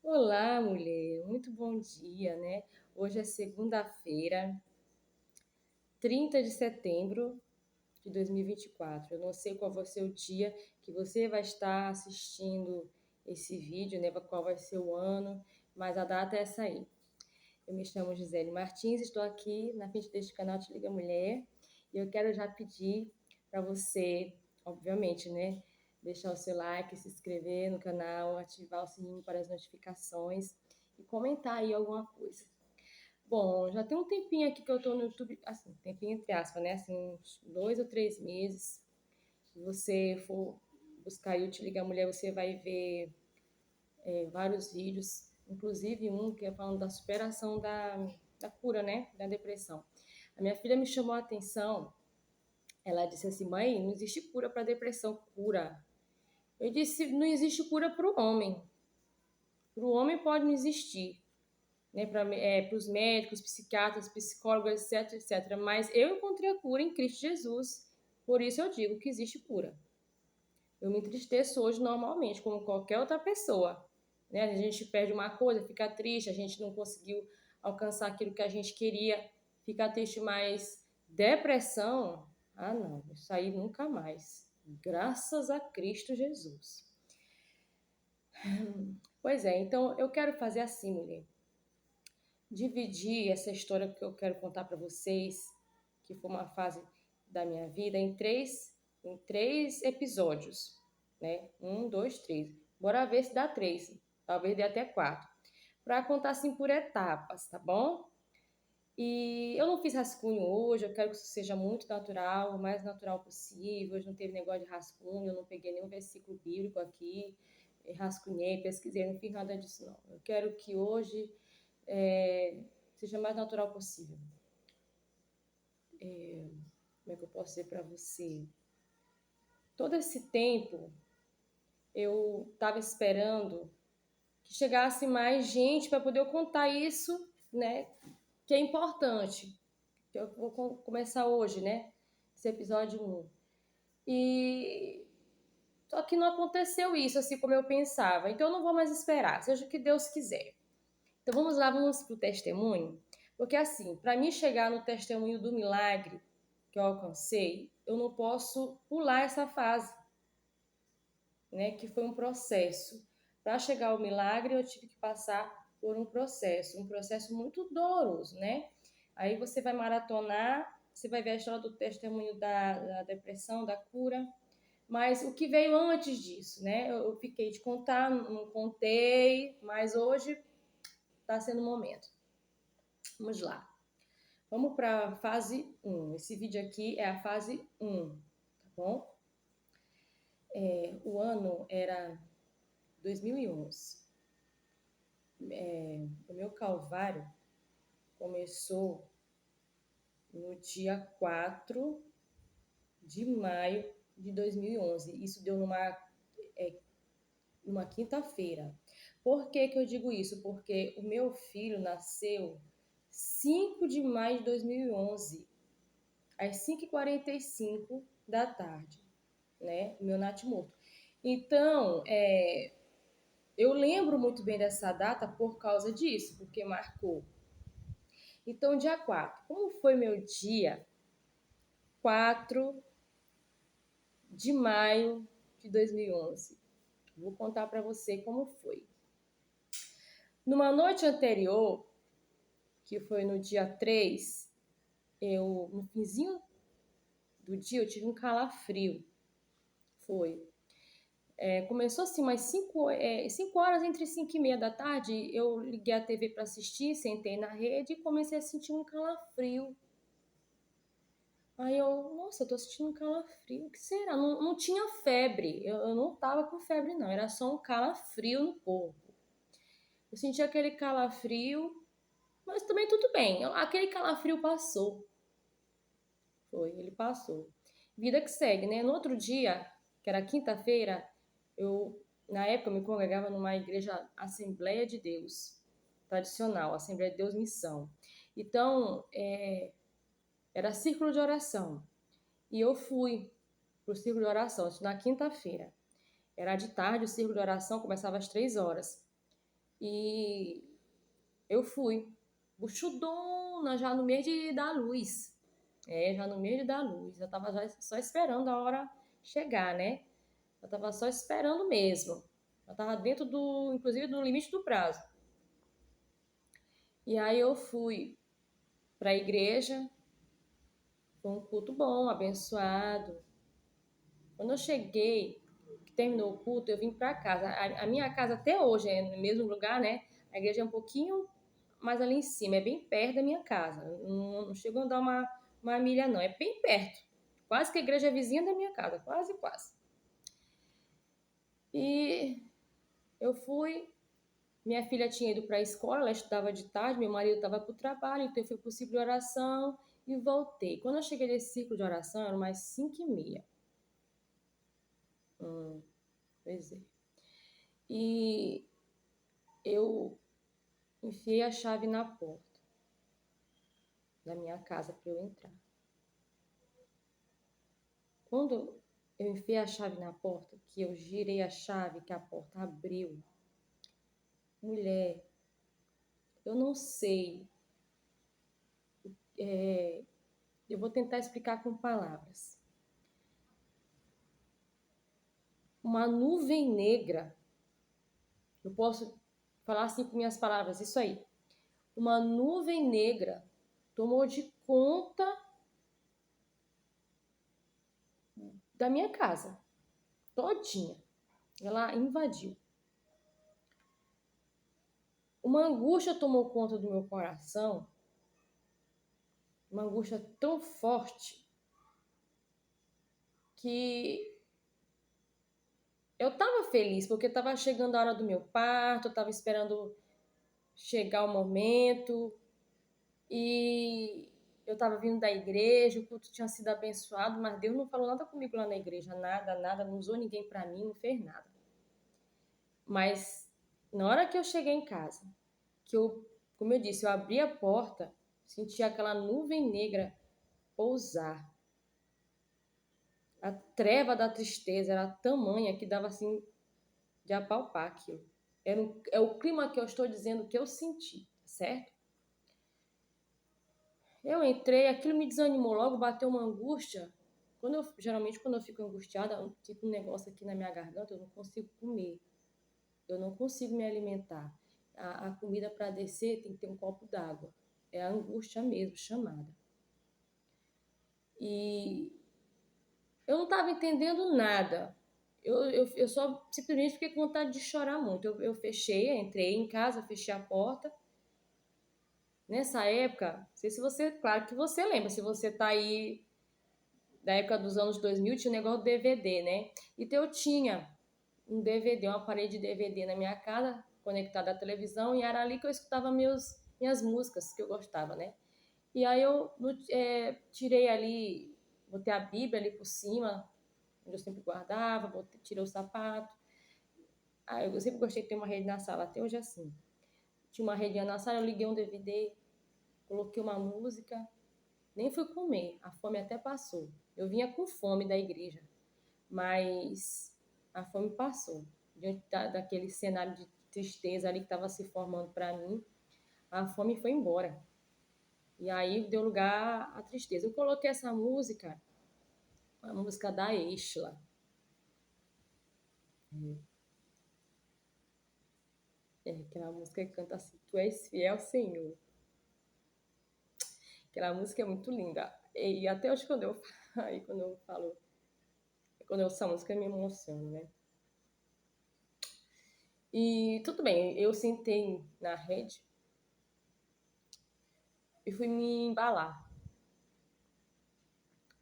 Olá, mulher. Muito bom dia, né? Hoje é segunda-feira, 30 de setembro de 2024. Eu não sei qual vai ser o dia que você vai estar assistindo esse vídeo, né? Qual vai ser o ano, mas a data é essa aí. Eu me chamo Gisele Martins, estou aqui na frente deste canal Te Liga Mulher e eu quero já pedir para você, obviamente, né? Deixar o seu like, se inscrever no canal, ativar o sininho para as notificações e comentar aí alguma coisa. Bom, já tem um tempinho aqui que eu estou no YouTube, assim, tempinho entre aspas, né? Assim, uns 2 ou 3 meses. Se você for buscar aí o Te Liga Mulher, você vai ver vários vídeos, inclusive um que é falando da superação da cura, né? Da depressão. A minha filha me chamou a atenção, ela disse assim, mãe, não existe cura para depressão, cura. Eu disse, não existe cura para o homem. Para o homem pode não existir, né? Para os médicos, psiquiatras, psicólogos, etc, etc. Mas eu encontrei a cura em Cristo Jesus. Por isso eu digo que existe cura. Eu me entristeço hoje normalmente, como qualquer outra pessoa. Né? A gente perde uma coisa, fica triste, a gente não conseguiu alcançar aquilo que a gente queria, fica triste, mas depressão, ah não, isso aí nunca mais. Graças a Cristo Jesus. Pois é, então eu quero fazer assim, mulher. Dividir essa história que eu quero contar para vocês, que foi uma fase da minha vida, em três episódios, né? Um, dois, três. Bora ver se dá três, talvez dê até quatro. Para contar assim por etapas, tá bom? E eu não fiz rascunho hoje, eu quero que isso seja muito natural, o mais natural possível. Hoje não teve negócio de rascunho, eu não peguei nenhum versículo bíblico aqui, rascunhei, pesquisei, não fiz nada disso não. Eu quero que hoje seja o mais natural possível. Como é que eu posso dizer para você? Todo esse tempo eu estava esperando que chegasse mais gente para poder eu contar isso, né? Que é importante. Eu vou começar hoje, né? Esse episódio 1. E só que não aconteceu isso assim como eu pensava. Então eu não vou mais esperar, seja o que Deus quiser. Então vamos lá, vamos para o testemunho. Porque assim, para mim chegar no testemunho do milagre que eu alcancei, eu não posso pular essa fase, né? Que foi um processo. Para chegar ao milagre, eu tive que passar por um processo muito doloroso, né? Aí você vai maratonar, você vai ver a história do testemunho da depressão, da cura. Mas o que veio antes disso, né? Eu fiquei de contar, não contei, mas hoje está sendo o momento. Vamos lá. Vamos para a fase 1. Esse vídeo aqui é a fase 1, tá bom? O ano era 2011. O meu calvário começou no dia 4 de maio de 2011. Isso deu numa quinta-feira. Por que que eu digo isso? Porque o meu filho nasceu 5 de maio de 2011, às 5h45 da tarde, né? O meu natimorto. Então, eu lembro muito bem dessa data por causa disso, porque marcou. Então, dia 4. Como foi meu dia? 4 de maio de 2011. Vou contar para você como foi. Numa noite anterior, que foi no dia 3, no finzinho do dia, eu tive um calafrio. Foi. Começou assim umas 5 horas, entre 5 e meia da tarde, eu liguei a TV para assistir, sentei na rede e comecei a sentir um calafrio. Aí nossa, eu tô sentindo um calafrio, o que será? Não, não tinha febre, eu não tava com febre não, era só um calafrio no corpo. Eu senti aquele calafrio, mas também tudo bem, aquele calafrio passou. Ele passou. Vida que segue, né? No outro dia, que era quinta-feira, na época, eu me congregava numa igreja Assembleia de Deus, tradicional, Assembleia de Deus Missão. Então, era círculo de oração. E eu fui pro círculo de oração, isso na quinta-feira. Era de tarde, o círculo de oração começava às 3 horas. E eu fui, buchudona, já no mês de dar luz. Já no mês de dar luz. Eu tava só esperando a hora chegar, né? Eu tava só esperando mesmo. Eu tava dentro inclusive, do limite do prazo. E aí eu fui para a igreja, foi um culto bom, abençoado. Quando eu cheguei, que terminou o culto, eu vim para casa. A minha casa até hoje é no mesmo lugar, né? A igreja é um pouquinho mais ali em cima, é bem perto da minha casa. Não chegou a dar uma milha, não, é bem perto. Quase que a igreja é vizinha da minha casa, quase, quase. E eu fui, minha filha tinha ido para a escola, ela estudava de tarde, meu marido estava para o trabalho, então eu fui para o ciclo de oração e voltei. Quando eu cheguei nesse ciclo de oração, eram mais 5h30. Pois é. E eu enfiei a chave na porta da minha casa para eu entrar. Quando eu enfiei a chave na porta, que eu girei a chave, que a porta abriu, mulher, eu não sei, eu vou tentar explicar com palavras. Uma nuvem negra, eu posso falar assim com minhas palavras, isso aí. Uma nuvem negra tomou de conta da minha casa, todinha. Ela invadiu. Uma angústia tomou conta do meu coração, uma angústia tão forte que eu estava feliz, porque estava chegando a hora do meu parto, eu estava esperando chegar o momento, e eu estava vindo da igreja, o culto tinha sido abençoado, mas Deus não falou nada comigo lá na igreja, nada, nada, não usou ninguém para mim, não fez nada. Mas na hora que eu cheguei em casa, que eu, como eu disse, eu abri a porta, senti aquela nuvem negra pousar. A treva da tristeza era tamanha que dava assim de apalpar aquilo. É o clima que eu estou dizendo que eu senti, certo? Eu entrei, aquilo me desanimou logo, bateu uma angústia. Geralmente, quando eu fico angustiada, fica um negócio aqui na minha garganta, eu não consigo comer. Eu não consigo me alimentar. A comida para descer tem que ter um copo d'água. É a angústia mesmo, chamada. E eu não estava entendendo nada. Eu só simplesmente fiquei com vontade de chorar muito. Eu fechei, entrei em casa, fechei a porta. Nessa época, não sei se você, claro que você lembra, se você tá aí da época dos anos 2000, tinha um negócio do DVD, né? Então eu tinha um DVD, uma parede de DVD na minha casa, conectada à televisão, e era ali que eu escutava minhas músicas que eu gostava, né? E aí eu tirei ali, botei a Bíblia ali por cima, onde eu sempre guardava, tirei o sapato. Aí eu sempre gostei de ter uma rede na sala, até hoje é assim. Tinha uma redinha na sala, eu liguei um DVD, coloquei uma música, nem fui comer, a fome até passou. Eu vinha com fome da igreja, mas a fome passou. Diante daquele cenário de tristeza ali que estava se formando para mim, a fome foi embora. E aí deu lugar à tristeza. Eu coloquei essa música, a música da Exla. Aquela música que canta assim, Tu és fiel, Senhor. Aquela música é muito linda. E até hoje quando eu falo, quando eu ouço essa música eu me emociono, né? E tudo bem, eu sentei na rede e fui me embalar.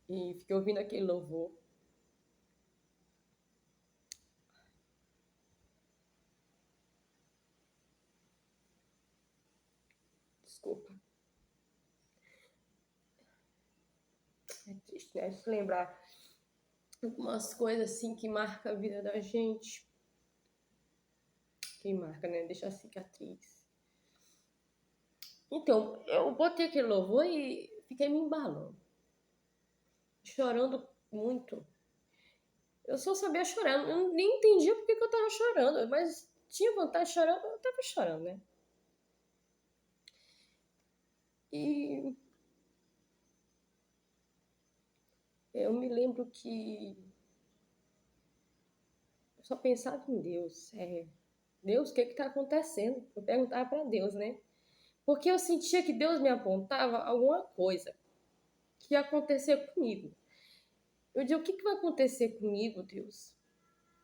E fiquei ouvindo aquele louvor. Desculpa. É triste, né? Se lembrar algumas coisas assim que marcam a vida da gente. Que marca, né? Deixa a cicatriz. Então, eu botei aquele louvor e fiquei me embalando. Chorando muito. Eu só sabia chorar. Eu nem entendia porque que eu tava chorando. Mas tinha vontade de chorar, eu tava chorando, né? E eu me lembro que eu só pensava em Deus. Deus, o que está acontecendo? Eu perguntava para Deus, né? Porque eu sentia que Deus me apontava alguma coisa que ia acontecer comigo. Eu dizia, o que vai acontecer comigo, Deus?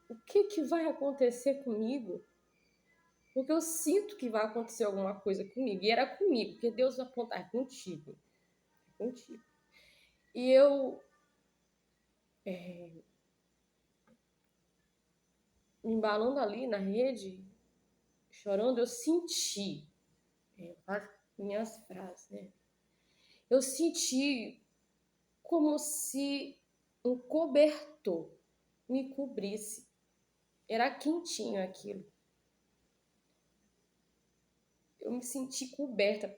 O que vai acontecer comigo? Porque eu sinto que vai acontecer alguma coisa comigo. E era comigo, porque Deus vai apontar contigo. Contigo. E eu, me embalando ali na rede, chorando, eu senti as minhas frases, né? Eu senti como se um cobertor me cobrisse. Era quentinho aquilo. Eu me senti coberta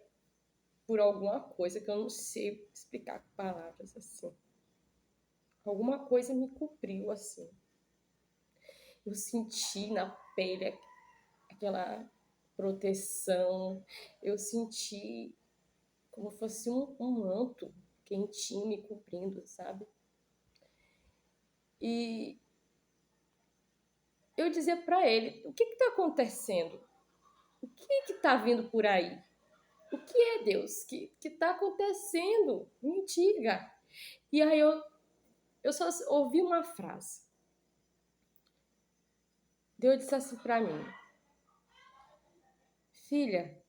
por alguma coisa que eu não sei explicar com palavras assim. Alguma coisa me cobriu assim. Eu senti na pele aquela proteção. Eu senti como fosse um manto quentinho me cobrindo, sabe? E eu dizia para ele, o que está acontecendo? O que está vindo por aí? O que é, Deus? Que está acontecendo? Me diga. E aí eu só ouvi uma frase. Deus disse assim para mim, filha,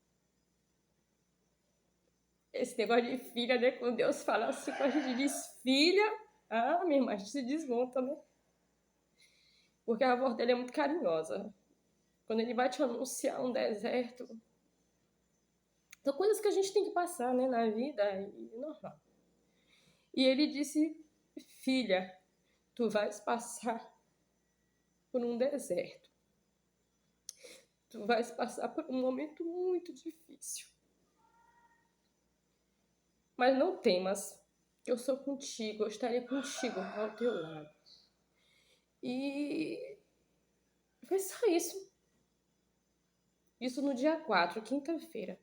esse negócio de filha, né? Quando Deus fala assim, quando a gente diz filha, minha irmã, a gente se desmonta, né? Porque a voz dele é muito carinhosa. Quando ele vai te anunciar um deserto, são coisas que a gente tem que passar, né, na vida, e normal. E ele disse, filha, tu vais passar por um deserto. Tu vais passar por um momento muito difícil. Mas não temas, eu sou contigo, eu estarei contigo ao teu lado. E foi só isso. Isso no dia 4, quinta-feira.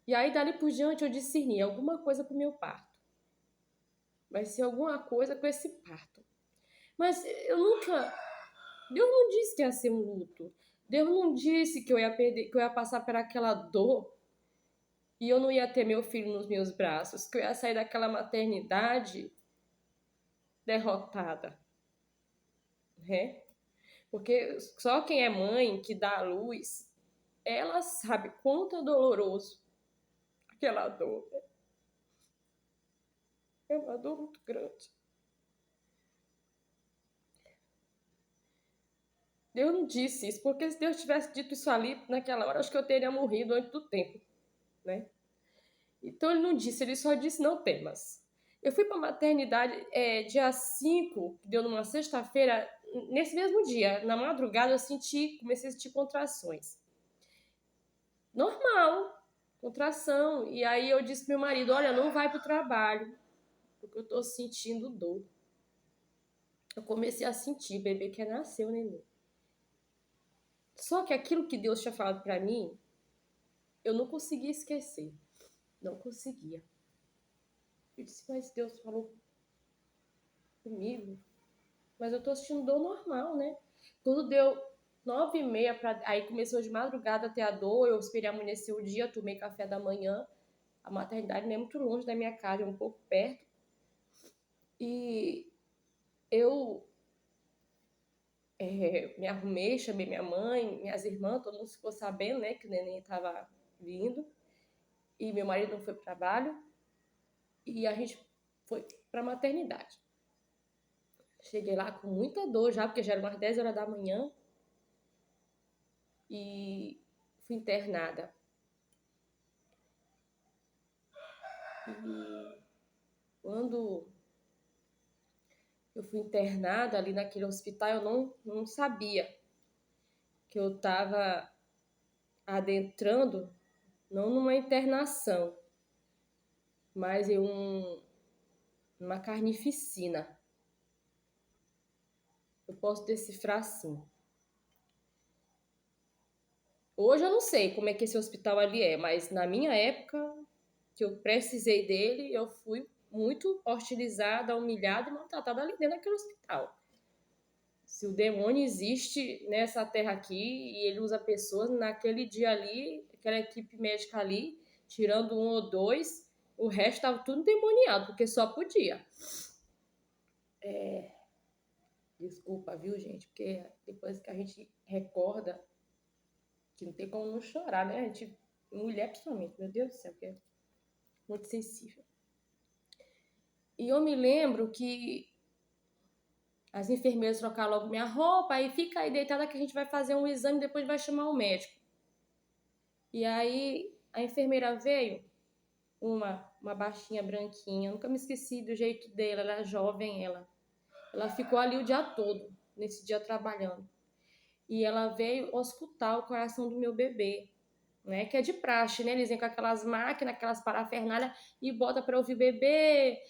E aí, dali por diante, eu discerni alguma coisa com o meu parto. Vai ser alguma coisa com esse parto. Mas eu nunca... Deus não disse que ia ser um luto. Deus não disse que eu ia perder, que eu ia passar por aquela dor e eu não ia ter meu filho nos meus braços, que eu ia sair daquela maternidade derrotada, né? Porque só quem é mãe, que dá a luz, ela sabe quanto é doloroso aquela dor. É uma dor muito grande. Deus não disse isso, porque se Deus tivesse dito isso ali, naquela hora, acho que eu teria morrido antes do tempo, né? Então ele não disse, ele só disse não temas. Eu fui para a maternidade dia 5, que deu numa sexta-feira, nesse mesmo dia, na madrugada, comecei a sentir contrações. Normal, contração. E aí eu disse pro meu marido, olha, não vai pro trabalho, porque eu tô sentindo dor. Eu comecei a sentir, o bebê que nasceu, neném. Só que aquilo que Deus tinha falado para mim, eu não conseguia esquecer. Não conseguia. Eu disse, mas Deus falou comigo, mas eu tô sentindo dor normal, né? Quando deu 9h30, aí começou de madrugada até a dor, eu esperei amanhecer o dia, tomei café da manhã. A maternidade não é muito longe da minha casa, é um pouco perto. E eu me arrumei, chamei minha mãe, minhas irmãs, todo mundo ficou sabendo, né, que o neném estava vindo. E meu marido não foi para o trabalho. E a gente foi para a maternidade. Cheguei lá com muita dor já, porque já eram umas 10 horas da manhã. E fui internada. E quando eu fui internada ali naquele hospital, eu não sabia que eu estava adentrando, não numa internação, mas numa carnificina. eu posso decifrar assim. Hoje eu não sei como é que esse hospital ali é, mas na minha época que eu precisei dele, eu fui muito hostilizada, humilhada e maltratada ali dentro daquele hospital. Se o demônio existe nessa terra aqui e ele usa pessoas, naquele dia ali, aquela equipe médica ali, tirando um ou dois, o resto estava tudo endemoniado, porque só podia. Desculpa, viu, gente? Porque depois que a gente recorda, que não tem como não chorar, né? A gente, mulher principalmente, meu Deus do céu, que é muito sensível. E eu me lembro que as enfermeiras trocaram logo minha roupa, aí fica aí deitada que a gente vai fazer um exame e depois vai chamar o médico. E aí a enfermeira veio, uma baixinha branquinha, eu nunca me esqueci do jeito dela, ela era jovem, ela ficou ali o dia todo, nesse dia trabalhando. E ela veio auscultar o coração do meu bebê, né? Que é de praxe, né? Eles vêm com aquelas máquinas, aquelas parafernálias e bota para ouvir bebê.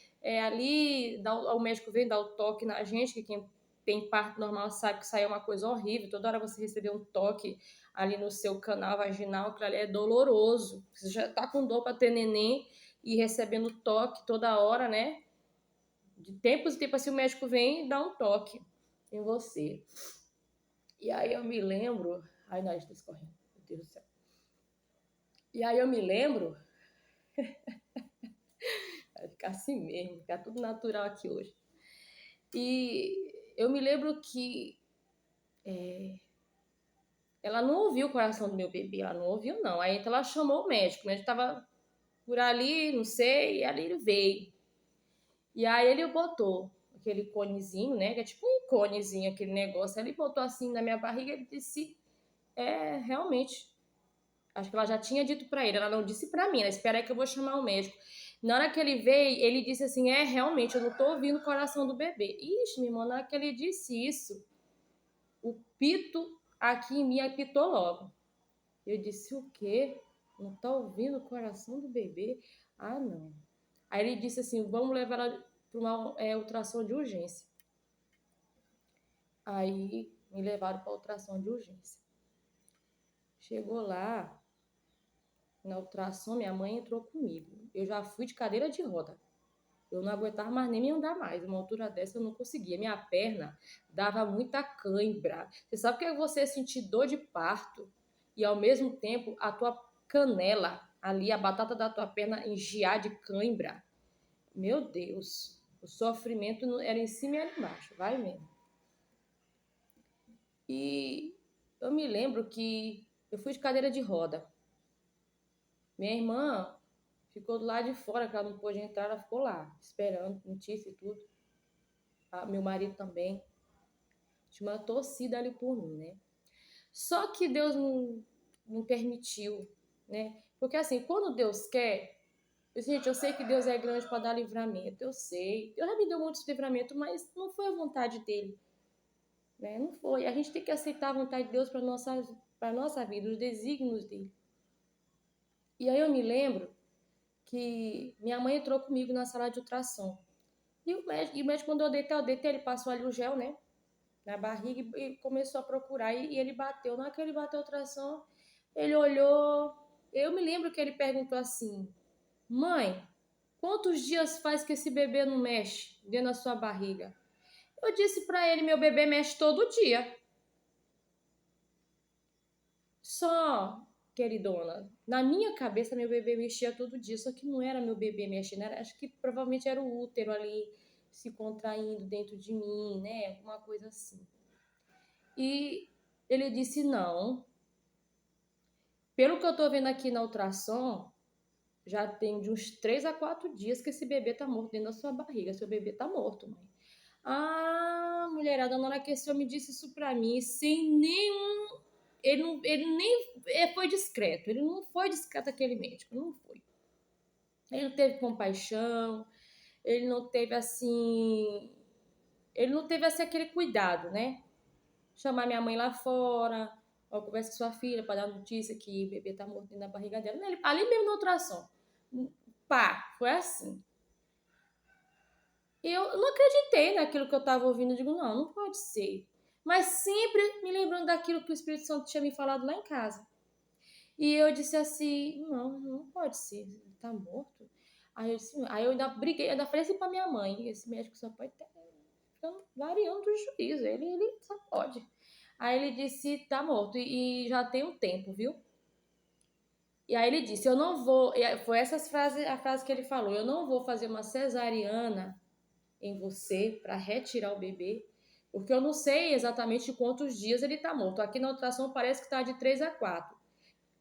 Ali, o médico vem dar o toque na gente, que quem tem parto normal sabe que isso aí é uma coisa horrível. Toda hora você receber um toque ali no seu canal vaginal, que ali é doloroso. Você já tá com dor para ter neném e recebendo toque toda hora, né? De tempos em tempos, assim, o médico vem e dá um toque em você. E aí eu me lembro... Ai, nós está escorrendo. Meu Deus do céu. E aí eu me lembro... Vai ficar assim mesmo, ficar tudo natural aqui hoje. E eu me lembro que ela não ouviu o coração do meu bebê, ela não ouviu não. Aí então ela chamou o médico estava por ali, não sei, e ali ele veio. E aí ele botou aquele conezinho, né, que é tipo um conezinho, aquele negócio, ele botou assim na minha barriga e disse, realmente, acho que ela já tinha dito pra ele, ela não disse pra mim, ela espera aí que eu vou chamar o médico. Na hora que ele veio, ele disse assim, realmente, eu não tô ouvindo o coração do bebê. Ixi, minha irmã, na hora que ele disse isso, o pito aqui em mim apitou logo. Eu disse, o quê? Não tá ouvindo o coração do bebê? Ah, não. Aí ele disse assim, vamos levar ela para uma ultrassom de urgência. Aí me levaram para ultrassom de urgência. Chegou lá, na ultrassom, minha mãe entrou comigo. Eu já fui de cadeira de roda. Eu não aguentava mais nem me andar mais. Uma altura dessa eu não conseguia. Minha perna dava muita cãibra. Você sabe o que é você sentir dor de parto e ao mesmo tempo a tua canela ali, a batata da tua perna engiar de cãibra? Meu Deus, o sofrimento era em cima e era embaixo. Vai mesmo. E eu me lembro que eu fui de cadeira de roda. Minha irmã ficou do lado de fora, que ela não pôde entrar, ela ficou lá, esperando, notícia e tudo. Meu marido também. Tinha uma torcida ali por mim, né? Só que Deus não permitiu, né? Porque assim, quando Deus quer... Gente, eu sei que Deus é grande para dar livramento, eu sei. Deus já me deu muitos livramentos, mas não foi a vontade dele, né? Não foi. A gente tem que aceitar a vontade de Deus para nossa vida, os desígnios dele. E aí eu me lembro que minha mãe entrou comigo na sala de ultrassom. E o médico quando eu deitei, ele passou ali o gel, né? Na barriga e começou a procurar. E ele bateu. Na hora que ele bateu a ultrassom, ele olhou. Eu me lembro que ele perguntou assim: mãe, quantos dias faz que esse bebê não mexe dentro da sua barriga? Eu disse pra ele: meu bebê mexe todo dia. Só, queridona, na minha cabeça meu bebê mexia todo dia, só que não era meu bebê mexendo, acho que provavelmente era o útero ali se contraindo dentro de mim, né? Alguma coisa assim. E ele disse: não. Pelo que eu tô vendo aqui na ultrassom, já tem de uns 3 a 4 dias que esse bebê tá morto dentro da sua barriga. Seu bebê tá morto, mãe. Ah, mulherada, na hora que esse homem disse isso pra mim, sem nenhum... Ele nem foi discreto. Ele não foi discreto, aquele médico. Não foi. Ele não teve compaixão. Ele não teve assim... Ele não teve assim aquele cuidado, né? Chamar minha mãe lá fora, ó, conversa com sua filha para dar notícia que o bebê tá morto na barriga dela. Ele, ali mesmo na ultrassom. Pá, foi assim. Eu não acreditei naquilo que eu tava ouvindo. Eu digo, não pode ser. mas sempre me lembrando daquilo que o Espírito Santo tinha me falado lá em casa. E eu disse assim, não pode ser, ele tá morto. Aí eu ainda briguei, ainda falei assim pra minha mãe, esse médico só pode estar variando do juízo, ele só pode. Aí ele disse, tá morto, e já tem um tempo, viu? E aí ele disse, eu não vou, foi a frase que ele falou, eu não vou fazer uma cesariana em você para retirar o bebê, porque eu não sei exatamente quantos dias ele tá morto. Aqui na ultrassom parece que tá de 3 a 4,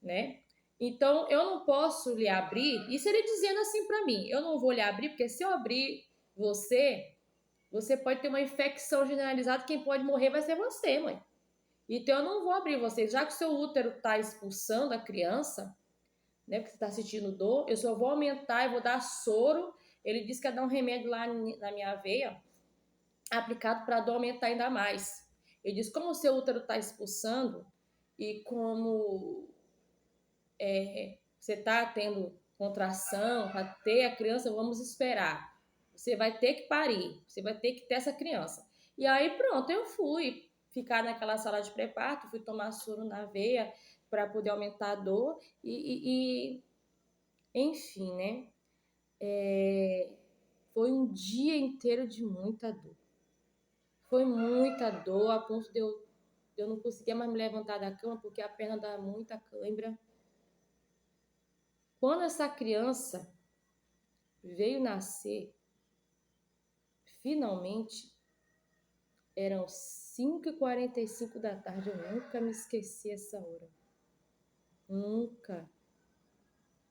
né? Então eu não posso lhe abrir, isso ele dizendo assim para mim, eu não vou lhe abrir, porque se eu abrir você pode ter uma infecção generalizada, quem pode morrer vai ser você, mãe. Então eu não vou abrir você, já que o seu útero está expulsando a criança, né? Porque você está sentindo dor, eu só vou aumentar e vou dar soro. Ele disse que ia dar um remédio lá na minha veia, aplicado para a dor aumentar ainda mais. Ele disse, como o seu útero está expulsando e como você está tendo contração para ter a criança, vamos esperar. Você vai ter que parir, você vai ter que ter essa criança. E aí pronto, eu fui ficar naquela sala de pré-parto, fui tomar soro na veia para poder aumentar a dor enfim, né? Foi um dia inteiro de muita dor. Foi muita dor, a ponto de eu não conseguia mais me levantar da cama porque a perna dava muita cãibra. Quando essa criança veio nascer, finalmente, eram 5h45 da tarde. Eu nunca me esqueci essa hora. Nunca.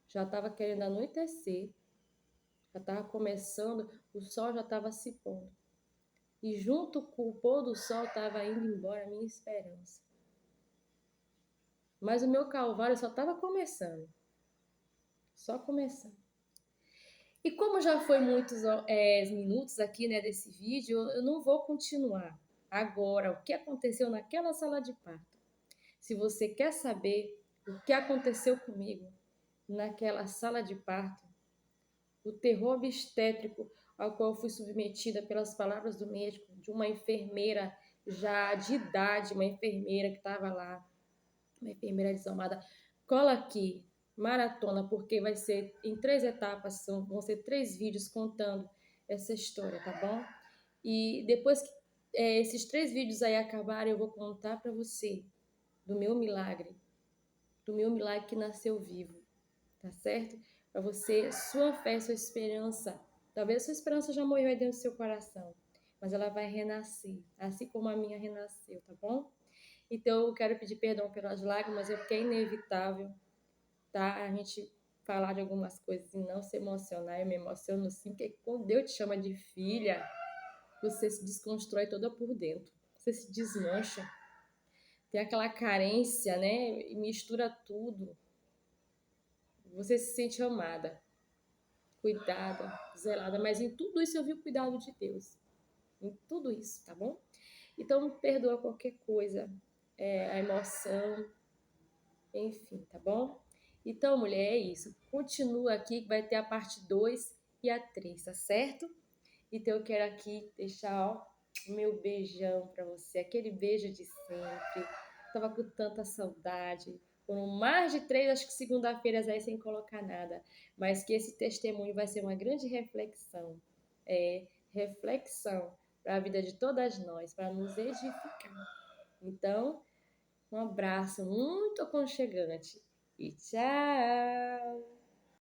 Já estava querendo anoitecer. Já estava começando, o sol já estava se pondo. E junto com o pôr do sol estava indo embora a minha esperança. Mas o meu calvário só estava começando. Só começando. E como já foi muitos minutos aqui, né, desse vídeo, eu não vou continuar agora o que aconteceu naquela sala de parto. Se você quer saber o que aconteceu comigo naquela sala de parto, o terror obstétrico ao qual fui submetida pelas palavras do médico, de uma enfermeira já de idade, uma enfermeira que estava lá, uma enfermeira desalmada, cola aqui, maratona, porque vai ser em 3 etapas, vão ser 3 vídeos contando essa história, tá bom? E depois que esses 3 vídeos aí acabarem, eu vou contar para você do meu milagre que nasceu vivo, tá certo? Para você, sua fé, sua esperança, talvez a sua esperança já morreu aí dentro do seu coração, mas ela vai renascer, assim como a minha renasceu, tá bom? Então eu quero pedir perdão pelas lágrimas, é porque é inevitável, tá? A gente falar de algumas coisas e não se emocionar. Eu me emociono sim, porque quando Deus te chama de filha, você se desconstrói toda por dentro, você se desmancha, tem aquela carência, né? E mistura tudo. Você se sente amada, cuidada, zelada, mas em tudo isso eu vi o cuidado de Deus. Em tudo isso, tá bom? Então, perdoa qualquer coisa, a emoção, enfim, tá bom? Então, mulher, é isso. Continua aqui que vai ter a parte 2 e a 3, tá certo? Então, eu quero aqui deixar, ó, o meu beijão pra você, aquele beijo de sempre. Tava com tanta saudade. Foram mais de 3, acho que segunda-feiras aí sem colocar nada. Mas que esse testemunho vai ser uma grande reflexão. Reflexão para a vida de todas nós, para nos edificar. Então, um abraço muito aconchegante e tchau!